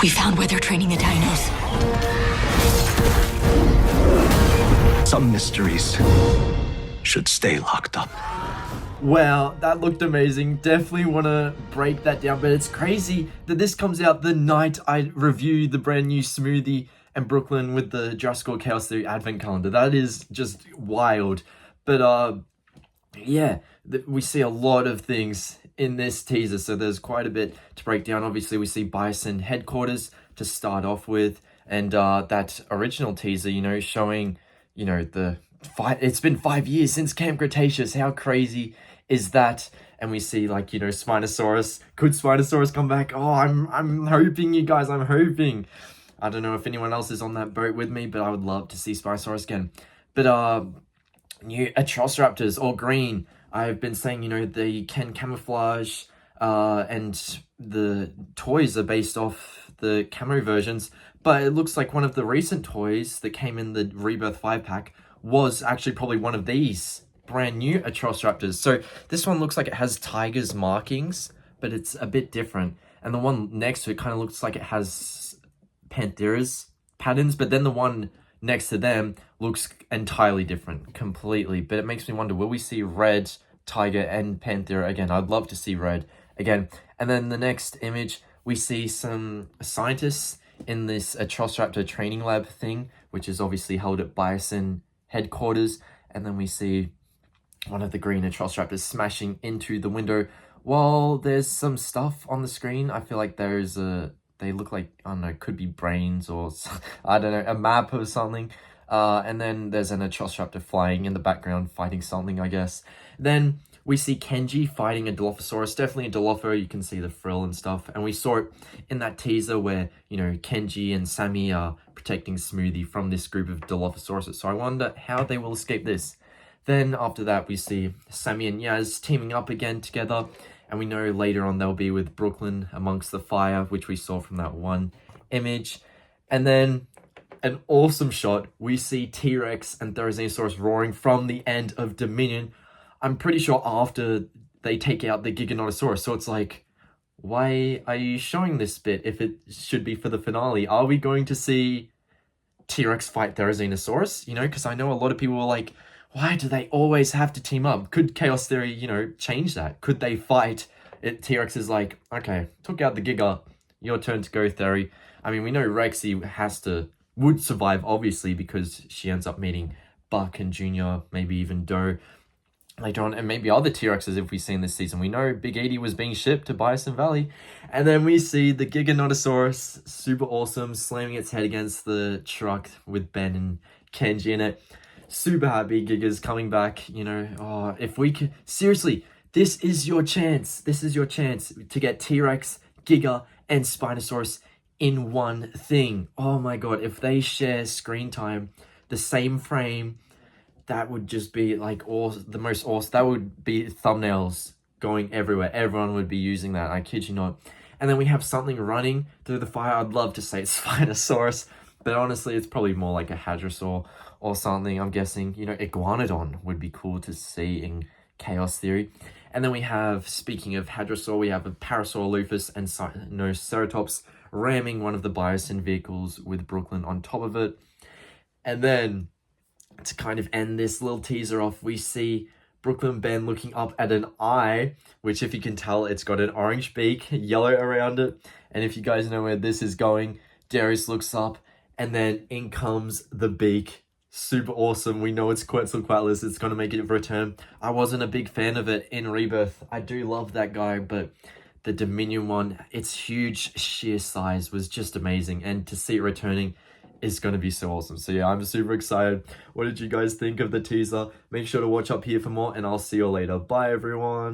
We found where they're training the dinos. Some mysteries should stay locked up. Wow, that looked amazing. Definitely want to break that down, but it's crazy that this comes out the night I review the brand new Smoothie and Brooklyn with the Jurassic World Chaos Theory Advent Calendar. That is just wild. But yeah, we see a lot of things in this teaser, so there's quite a bit to break down. Obviously, we see Biosyn Headquarters to start off with, and that original teaser, you know, showing, you know, the fight. It's been 5 years since Camp Cretaceous. How crazy is that? And we see, like, you know, Spinosaurus. Could Spinosaurus come back? Oh, I'm hoping, you guys. I'm hoping. I don't know if anyone else is on that boat with me, but I would love to see Spinosaurus again. But new Atrociraptors, all green. I've been saying, you know, they can camouflage, and the toys are based off the camo versions. But it looks like one of the recent toys that came in the Rebirth 5-pack was actually probably one of these brand new Atrociraptors. So this one looks like it has tiger's markings, but it's a bit different. And the one next to it kind of looks like it has Panthera's patterns, but then the one next to them looks entirely different, completely. But it makes me wonder, will we see red tiger and Panthera again? I'd love to see red again. And then the next image, we see some scientists in this Atrociraptor training lab thing, which is obviously held at Biosyn Headquarters. And then we see one of the green Atrociraptors smashing into the window. While there's some stuff on the screen, I feel like there's they look like, I don't know, could be brains or, I don't know, a map or something. And then there's an Atrociraptor flying in the background, fighting something, I guess. Then we see Kenji fighting a Dilophosaurus, definitely a Dilopho. You can see the frill and stuff. And we saw it in that teaser where, you know, Kenji and Sammy are protecting Smoothie from this group of Dilophosaurus. So I wonder how they will escape this. Then after that, we see Sammy and Yaz teaming up again together. And we know later on they'll be with Brooklyn amongst the fire, which we saw from that one image. And then an awesome shot. We see T-Rex and THERIZINOSAURUS roaring from the end of Dominion. I'm pretty sure after they take out the Giganotosaurus. So it's like, why are you showing this bit if it should be for the finale? Are we going to see T-Rex fight THERIZINOSAURUS? You know, because I know a lot of people were like, why do they always have to team up? Could Chaos Theory, you know, change that? Could they fight? T-Rex is like, okay, took out the Giga, your turn to go, Theory. I mean, we know Rexy would survive, obviously, because she ends up meeting Buck and Junior, maybe even Doe later on, and maybe other T-Rexes if we've seen this season. We know Big Edie was being shipped to Biosyn Valley. And then we see the Giganotosaurus, super awesome, slamming its head against the truck with Ben and Kenji in it. Super happy Giga's coming back, you know. Oh, if we could, seriously, this is your chance. This is your chance to get T-Rex, Giga, and Spinosaurus in one thing. Oh my god, if they share screen time, the same frame, that would just be like the most awesome. That would be thumbnails going everywhere. Everyone would be using that, I kid you not. And then we have something running through the fire. I'd love to say it's Spinosaurus, but honestly, it's probably more like a Hadrosaur or something, I'm guessing. You know, Iguanodon would be cool to see in Chaos Theory. And then we have, speaking of Hadrosaur, we have a Parasaurolophus and Sinoceratops ramming one of the Biosyn vehicles with Brooklyn on top of it. And then, to kind of end this little teaser off, we see Brooklyn Ben looking up at an eye, which, if you can tell, it's got an orange beak, yellow around it. And if you guys know where this is going, Darius looks up, and then in comes the beak. Super awesome. We know it's QUETZALCOATLUS. It's going to make it return. I wasn't a big fan of it in Rebirth. I do love that guy, but the Dominion one, its huge sheer size was just amazing. And to see it returning is going to be so awesome. So yeah, I'm super excited. What did you guys think of the teaser? Make sure to watch up here for more, and I'll see you later. Bye, everyone.